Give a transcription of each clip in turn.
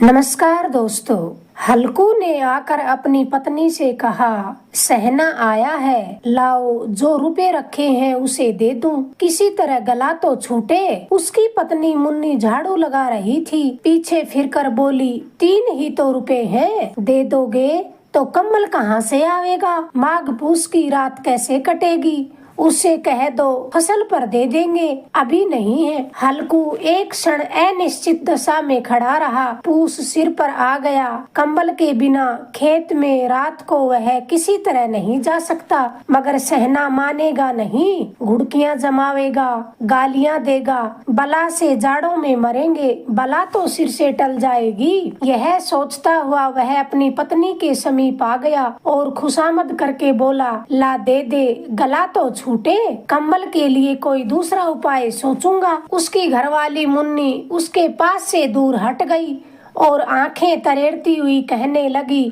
नमस्कार दोस्तों। हल्कू ने आकर अपनी पत्नी से कहा, सहना आया है, लाओ जो रुपए रखे हैं उसे दे दूं, किसी तरह गला तो छूटे। उसकी पत्नी मुन्नी झाड़ू लगा रही थी, पीछे फिरकर बोली, 3 ही तो रुपए हैं, दे दोगे तो कम्बल कहाँ से आवेगा, माघ पूस की रात कैसे कटेगी, उससे कह दो फसल पर दे देंगे, अभी नहीं है। हल्कू एक क्षण अनिश्चित दशा में खड़ा रहा। पूस सिर पर आ गया। कंबल के बिना खेत में रात को वह किसी तरह नहीं जा सकता, मगर सहना मानेगा नहीं, घुड़कियां जमावेगा, गालियां देगा, बला से जाड़ों में मरेंगे, बला तो सिर से टल जाएगी। यह सोचता हुआ वह अपनी पत्नी के समीप आ गया और खुशामद करके बोला, ला दे दे, गला तो छूटे, कंबल के लिए कोई दूसरा उपाय सोचूंगा। उसकी घरवाली मुन्नी उसके पास से दूर हट गई और आंखें तरेरती हुई कहने लगी,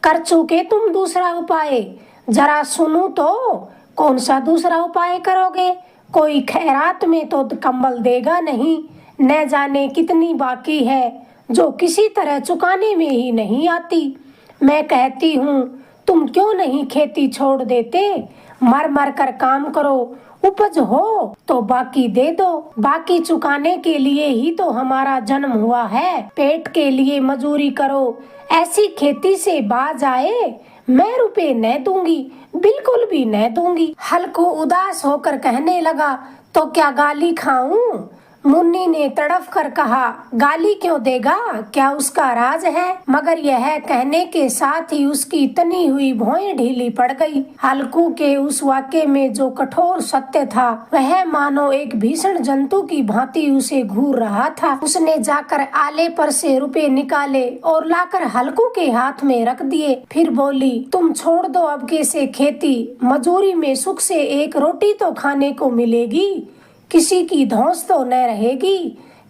कर चुके तुम दूसरा उपाय, जरा सुनूं तो, कौन सा दूसरा उपाय करोगे, कोई खैरात में तो कंबल देगा नहीं, न जाने कितनी बाकी है जो किसी तरह चुकाने में ही नहीं आती। मैं कहती हूँ तुम क्यों नहीं खेती छोड़ देते, मर मर कर काम करो, उपज हो तो बाकी दे दो, बाकी चुकाने के लिए ही तो हमारा जन्म हुआ है, पेट के लिए मजूरी करो, ऐसी खेती से बाज आए, मैं रुपए न दूंगी, बिल्कुल भी न दूंगी। हल्कू उदास होकर कहने लगा, तो क्या गाली खाऊं? मुन्नी ने तड़फ कर कहा, गाली क्यों देगा, क्या उसका राज है? मगर यह कहने के साथ ही उसकी तनी हुई भौएं ढीली पड़ गई। हल्कू के उस वाक्य में जो कठोर सत्य था, वह मानो एक भीषण जंतु की भांति उसे घूर रहा था। उसने जाकर आले पर से रुपए निकाले और लाकर हल्कू के हाथ में रख दिए। फिर बोली, तुम छोड़ दो अब के से खेती, मजूरी में सुख से एक रोटी तो खाने को मिलेगी, किसी की धौंस तो न रहेगी।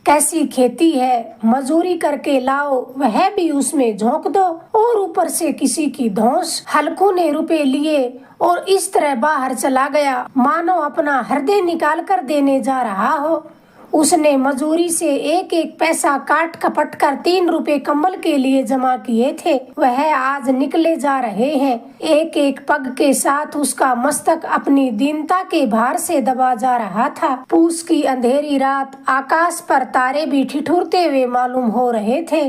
कैसी खेती है, मजूरी करके लाओ, वह भी उसमें झोंक दो और ऊपर से किसी की धौंस। हल्कू ने रुपए लिए और इस तरह बाहर चला गया मानो अपना हृदय निकाल कर देने जा रहा हो। उसने मजूरी से एक एक पैसा काट कपट कर 3 रुपए कंबल के लिए जमा किए थे, वह आज निकले जा रहे हैं। एक एक पग के साथ उसका मस्तक अपनी दीनता के भार से दबा जा रहा था। पूस की अंधेरी रात, आकाश पर तारे भी ठिठुरते हुए मालूम हो रहे थे।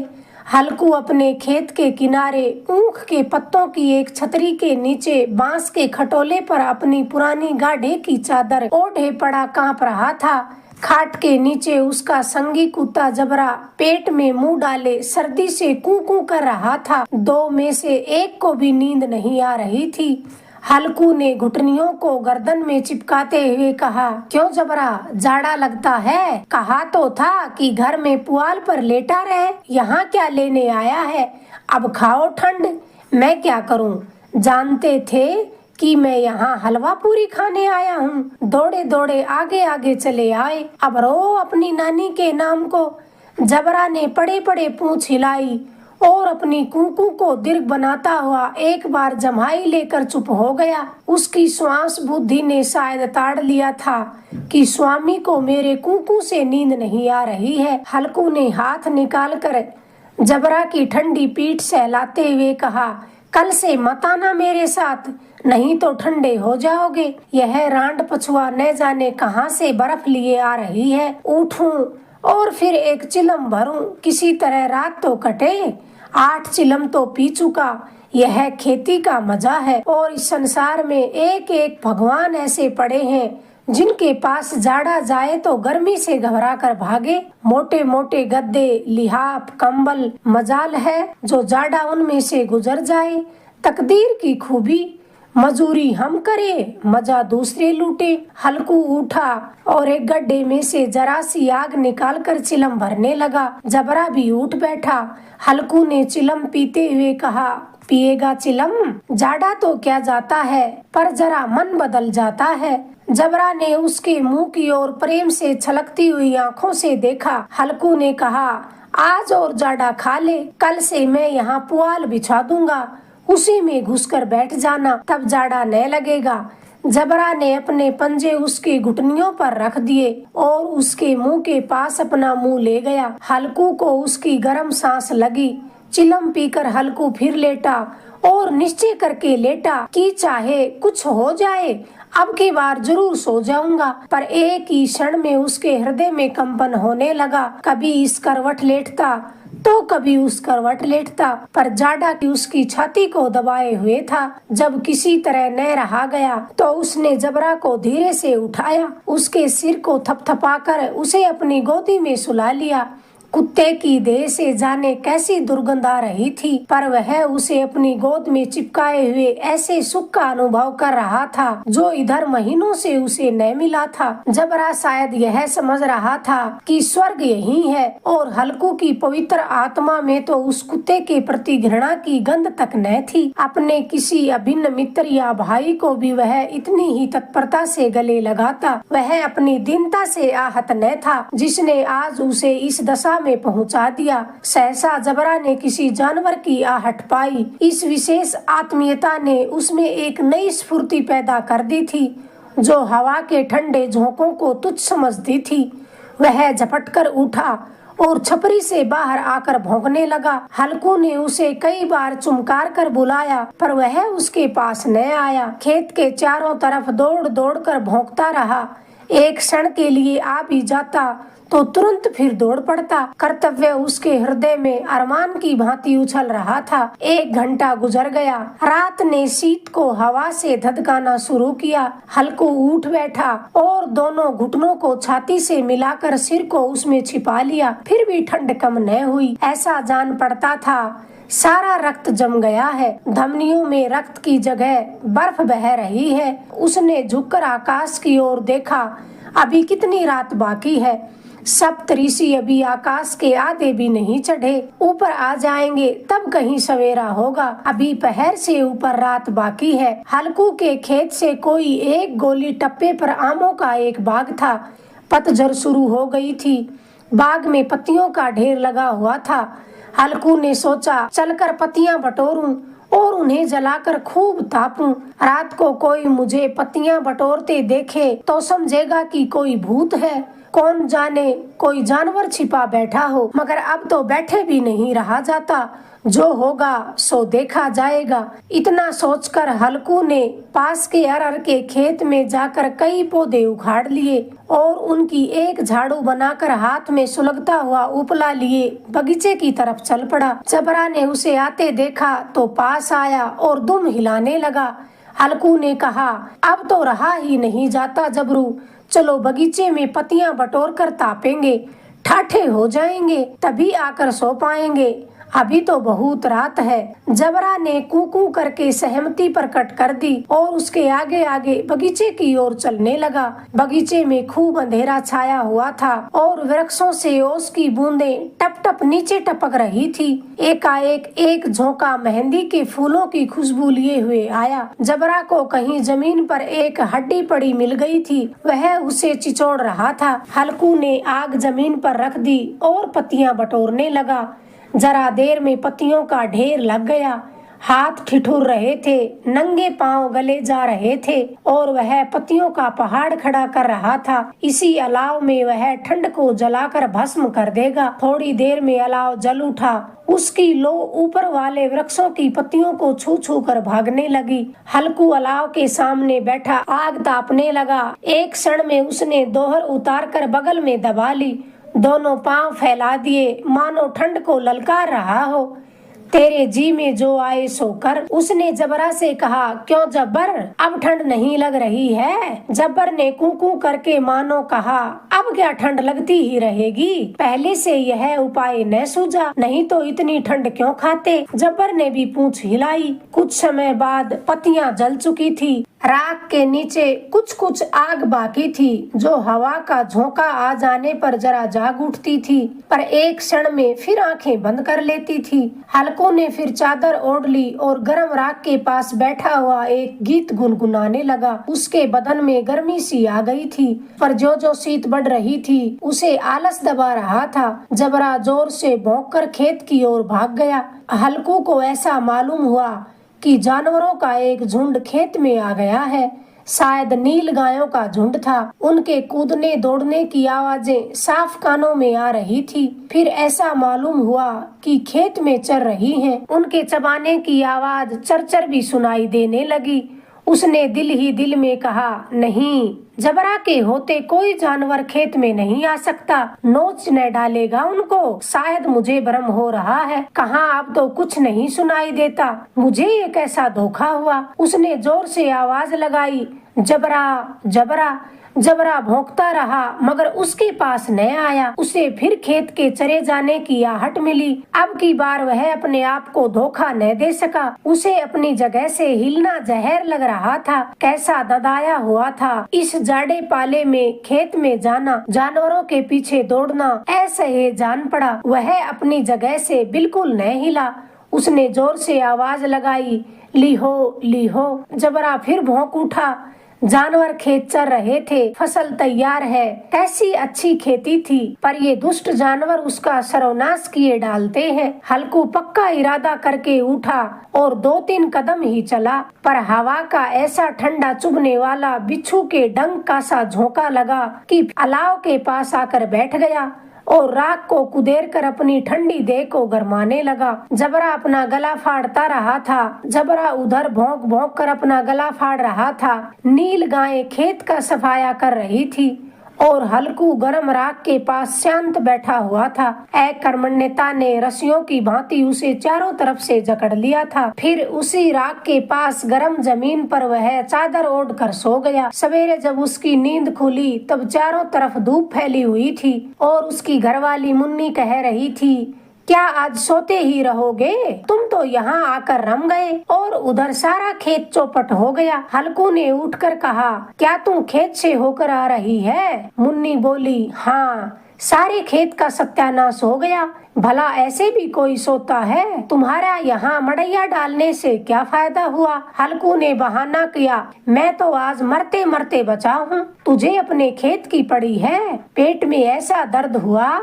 हल्कू अपने खेत के किनारे ऊख के पत्तों की एक छतरी के नीचे बांस के खटोले पर अपनी पुरानी गाढ़े की चादर ओढ़े पड़ा कांप रहा था। खाट के नीचे उसका संगी कुत्ता जबरा पेट में मुंह डाले सर्दी से कू कू कर रहा था। 2 में से एक को भी नींद नहीं आ रही थी। हल्कू ने घुटनियों को गर्दन में चिपकाते हुए कहा, क्यों जबरा, जाड़ा लगता है? कहा तो था कि घर में पुआल पर लेटा रहे, यहाँ क्या लेने आया है? अब खाओ ठंड। मैं क्या करूं? जानते थे कि मैं यहाँ हलवा पूरी खाने आया हूँ। दौड़े दौड़े आगे आगे चले आए। अब रो अपनी नानी के नाम को। जबरा ने पड़े पड़े पूंछ हिलाई और अपनी कुकू को दीर्घ बनाता हुआ एक बार जम्हाई लेकर चुप हो गया। उसकी श्वास बुद्धि ने शायद ताड़ लिया था कि स्वामी को मेरे कुकू से नींद नहीं आ रही है। हल्कू ने हाथ निकाल कर जबरा की ठंडी पीठ सहलाते हुए कहा, कल से मत आना मेरे साथ, नहीं तो ठंडे हो जाओगे। यह रांड पछुआ न जाने कहां से बर्फ लिए आ रही है। उठूं और फिर एक चिलम भरूं, किसी तरह रात तो कटे। 8 चिलम तो पी चुका। यह खेती का मजा है और इस संसार में एक एक भगवान ऐसे पड़े हैं जिनके पास जाड़ा जाए तो गर्मी से घबरा कर भागे। मोटे मोटे गद्दे, लिहाफ, कंबल, मजाल है जो जाड़ा उनमें से गुजर जाए। तकदीर की खूबी, मजूरी हम करे, मजा दूसरे लूटे। हल्कू उठा और एक गड्ढे में से जरा सी आग निकालकर चिलम भरने लगा। जबरा भी उठ बैठा। हल्कू ने चिलम पीते हुए कहा, पिएगा चिलम? जाड़ा तो क्या जाता है, पर जरा मन बदल जाता है। जबरा ने उसके मुंह की ओर प्रेम से छलकती हुई आंखों से देखा। हल्कू ने कहा, आज और जाड़ा खा ले, कल से मैं यहाँ पुआल बिछा दूंगा, उसी में घुसकर बैठ जाना, तब जाड़ा न लगेगा। जबरा ने अपने पंजे उसके घुटनियों पर रख दिए और उसके मुंह के पास अपना मुंह ले गया। हल्कू को उसकी गर्म सांस लगी। चिलम पीकर हल्कू फिर लेटा और निश्चय करके लेटा कि चाहे कुछ हो जाए, अब की बार जरूर सो जाऊंगा। पर एक ही क्षण में उसके हृदय में कंपन होने लगा। कभी इस करवट लेटता तो कभी उस करवट लेटता, पर जाडा की उसकी छाती को दबाए हुए था। जब किसी तरह न रहा गया तो उसने जबरा को धीरे से उठाया, उसके सिर को थपथपाकर उसे अपनी गोदी में सुला लिया। कुत्ते की देह से जाने कैसी दुर्गंध आ रही थी, पर वह उसे अपनी गोद में चिपकाए हुए ऐसे सुख का अनुभव कर रहा था जो इधर महीनों से उसे न मिला था। जबरा शायद यह समझ रहा था कि स्वर्ग यही है और हल्कू की पवित्र आत्मा में तो उस कुत्ते के प्रति घृणा की गंध तक न थी। अपने किसी अभिन्न मित्र या भाई को भी वह इतनी ही तत्परता से गले लगाता। वह अपनी दीनता से आहत न था जिसने आज उसे इस दशा में पहुंचा दिया। सहसा जबरा ने किसी जानवर की आहट पाई। इस विशेष आत्मीयता ने उसमें एक नई स्फूर्ति पैदा कर दी थी जो हवा के ठंडे झोंकों को तुच्छ समझती थी। वह झपटकर उठा और छपरी से बाहर आकर भौंकने लगा। हल्कू ने उसे कई बार चुमकार कर बुलाया, पर वह उसके पास न आया। खेत के चारों तरफ दौड़ दौड़ कर भौंकता रहा। एक क्षण के लिए आ भी जाता तो तुरंत फिर दौड़ पड़ता। कर्तव्य उसके हृदय में अरमान की भांति उछल रहा था। 1 घंटा गुजर गया। रात ने शीत को हवा से धधकाना शुरू किया। हल्कू उठ बैठा और दोनों घुटनों को छाती से मिलाकर सिर को उसमें छिपा लिया। फिर भी ठंड कम न हुई। ऐसा जान पड़ता था सारा रक्त जम गया है, धमनियों में रक्त की जगह बर्फ बह रही है। उसने झुककर आकाश की ओर देखा। अभी कितनी रात बाकी है। सप्तऋषि अभी आकाश के आधे भी नहीं चढ़े। ऊपर आ जाएंगे तब कहीं सवेरा होगा। अभी पहर से ऊपर रात बाकी है। हल्कू के खेत से कोई 1 गोली टप्पे पर आमों का एक बाग था। पतझड़ शुरू हो गई थी। बाग में पत्तियों का ढेर लगा हुआ था। हल्कू ने सोचा चलकर पत्तियां बटोरूं और उन्हें जलाकर खूब तापूं। रात को कोई मुझे पत्तियां बटोरते देखे तो समझेगा कि कोई भूत है। कौन जाने कोई जानवर छिपा बैठा हो। मगर अब तो बैठे भी नहीं रहा जाता। जो होगा सो देखा जाएगा। इतना सोचकर हल्कू ने पास के अरहर के खेत में जाकर कई पौधे उखाड़ लिए और उनकी एक झाड़ू बनाकर हाथ में सुलगता हुआ उपला लिए बगीचे की तरफ चल पड़ा। जबरा ने उसे आते देखा तो पास आया और दुम हिलाने लगा। हल्कू ने कहा, अब तो रहा ही नहीं जाता जबरू, चलो बगीचे में पत्तियां बटोर कर तापेंगे, ठाठे हो जाएंगे, तभी आकर सो पाएंगे। अभी तो बहुत रात है। जबरा ने कूकू करके सहमति प्रकट कर दी और उसके आगे आगे बगीचे की ओर चलने लगा। बगीचे में खूब अंधेरा छाया हुआ था और वृक्षों से ओस की बूंदें टप टप नीचे टपक रही थी। एकाएक एक झोंका मेहंदी के फूलों की खुशबू लिए हुए आया। जबरा को कहीं जमीन पर एक हड्डी पड़ी मिल गई थी। वह उसे चिचोड़ रहा था। हल्कू ने आग जमीन पर रख दी और पत्तियां बटोरने लगा। जरा देर में पत्तियों का ढेर लग गया। हाथ ठिठुर रहे थे, नंगे पांव गले जा रहे थे और वह पत्तियों का पहाड़ खड़ा कर रहा था। इसी अलाव में वह ठंड को जलाकर भस्म कर देगा। थोड़ी देर में अलाव जल उठा। उसकी लो ऊपर वाले वृक्षों की पत्तियों को छू छू कर भागने लगी। हल्कू अलाव के सामने बैठा आग तापने लगा। एक क्षण में उसने दोहर उतार कर बगल में दबा ली। दोनों पांव फैला दिए मानो ठंड को ललकार रहा हो। तेरे जी में जो आए सो कर, उसने जबरा से कहा। क्यों जब्बर, अब ठंड नहीं लग रही है? जब्बर ने कूकू करके मानो कहा, अब क्या ठंड लगती ही रहेगी, पहले से यह उपाय न सूझा, नहीं तो इतनी ठंड क्यों खाते। जब्बर ने भी पूंछ हिलाई। कुछ समय बाद पत्तियां जल चुकी थी। राख के नीचे कुछ कुछ आग बाकी थी जो हवा का झोंका आ जाने पर जरा जाग उठती थी, पर एक क्षण में फिर आंखें बंद कर लेती थी। हल्कू ने फिर चादर ओढ़ ली और गर्म राख के पास बैठा हुआ एक गीत गुनगुनाने लगा। उसके बदन में गर्मी सी आ गई थी, पर जो जो शीत बढ़ रही थी उसे आलस दबा रहा था। जबरा जोर से भौंककर खेत की ओर भाग गया। हल्कू को ऐसा मालूम हुआ कि जानवरों का एक झुंड खेत में आ गया है। शायद नील गायों का झुंड था। उनके कूदने दौड़ने की आवाजें साफ कानों में आ रही थी। फिर ऐसा मालूम हुआ कि खेत में चर रही हैं। उनके चबाने की आवाज चरचर भी सुनाई देने लगी। उसने दिल ही दिल में कहा, नहीं, जबरा के होते कोई जानवर खेत में नहीं आ सकता, नोच न डालेगा उनको। शायद मुझे भ्रम हो रहा है, कहाँ अब तो कुछ नहीं सुनाई देता। मुझे ये कैसा धोखा हुआ। उसने जोर से आवाज लगाई, जबरा जबरा। जबरा भौंकता रहा मगर उसके पास न आया। उसे फिर खेत के चरे जाने की आहट मिली। अब की बार वह अपने आप को धोखा न दे सका। उसे अपनी जगह से हिलना जहर लग रहा था। कैसा ददाया हुआ था। इस जाड़े पाले में खेत में जाना, जानवरों के पीछे दौड़ना ऐसे जान पड़ा। वह अपनी जगह से बिल्कुल न हिला। उसने जोर से आवाज लगाई, लीहो लीहो। जबरा फिर भौंक उठा। जानवर खेत चर रहे थे। फसल तैयार है। कैसी अच्छी खेती थी, पर ये दुष्ट जानवर उसका सर्वनाश किए डालते हैं। हल्कू पक्का इरादा करके उठा और 2-3 कदम ही चला, पर हवा का ऐसा ठंडा चुभने वाला बिच्छू के डंक का सा झोंका लगा कि अलाव के पास आकर बैठ गया और राख को कुदेर कर अपनी ठंडी देह को गरमाने लगा। जबरा अपना गला फाड़ता रहा था। जबरा उधर भौंक भौंक कर अपना गला फाड़ रहा था। नील गाय खेत का सफाया कर रही थी और हल्कू गरम राख के पास शांत बैठा हुआ था। अकर्मण्यता ने रस्सियों की भांति उसे चारों तरफ से जकड़ लिया था। फिर उसी राख के पास गरम जमीन पर वह चादर ओढ़ कर सो गया। सवेरे जब उसकी नींद खुली तब चारों तरफ धूप फैली हुई थी और उसकी घरवाली मुन्नी कह रही थी, क्या आज सोते ही रहोगे? तुम तो यहाँ आकर रम गए और उधर सारा खेत चौपट हो गया। हल्कू ने उठकर कहा, क्या तुम खेत से होकर आ रही है? मुन्नी बोली, हाँ, सारे खेत का सत्यानाश हो गया। भला ऐसे भी कोई सोता है? तुम्हारा यहाँ मड़ैया डालने से क्या फायदा हुआ? हल्कू ने बहाना किया, मैं तो आज मरते मरते बचा हूँ। तुझे अपने खेत की पड़ी है। पेट में ऐसा दर्द हुआ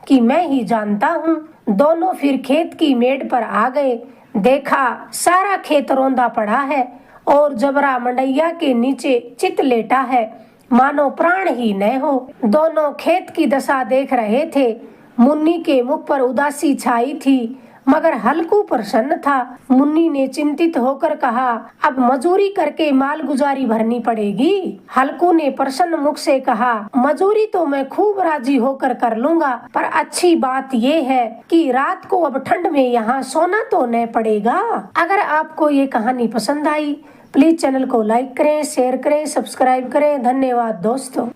कि मैं ही जानता हूँ। दोनों फिर खेत की मेड़ पर आ गए। देखा सारा खेत रौंदा पड़ा है और जबरा मंडैया के नीचे चित लेटा है, मानो प्राण ही न हो। दोनों खेत की दशा देख रहे थे। मुन्नी के मुख पर उदासी छाई थी मगर हल्कू प्रसन्न था। मुन्नी ने चिंतित होकर कहा, अब मजूरी करके माल गुजारी भरनी पड़ेगी। हल्कू ने प्रसन्न मुख से कहा, मजूरी तो मैं खूब राजी होकर कर लूंगा, पर अच्छी बात ये है कि रात को अब ठंड में यहाँ सोना तो न पड़ेगा। अगर आपको ये कहानी पसंद आई प्लीज चैनल को लाइक करें, शेयर करें, सब्सक्राइब करें। धन्यवाद दोस्तों।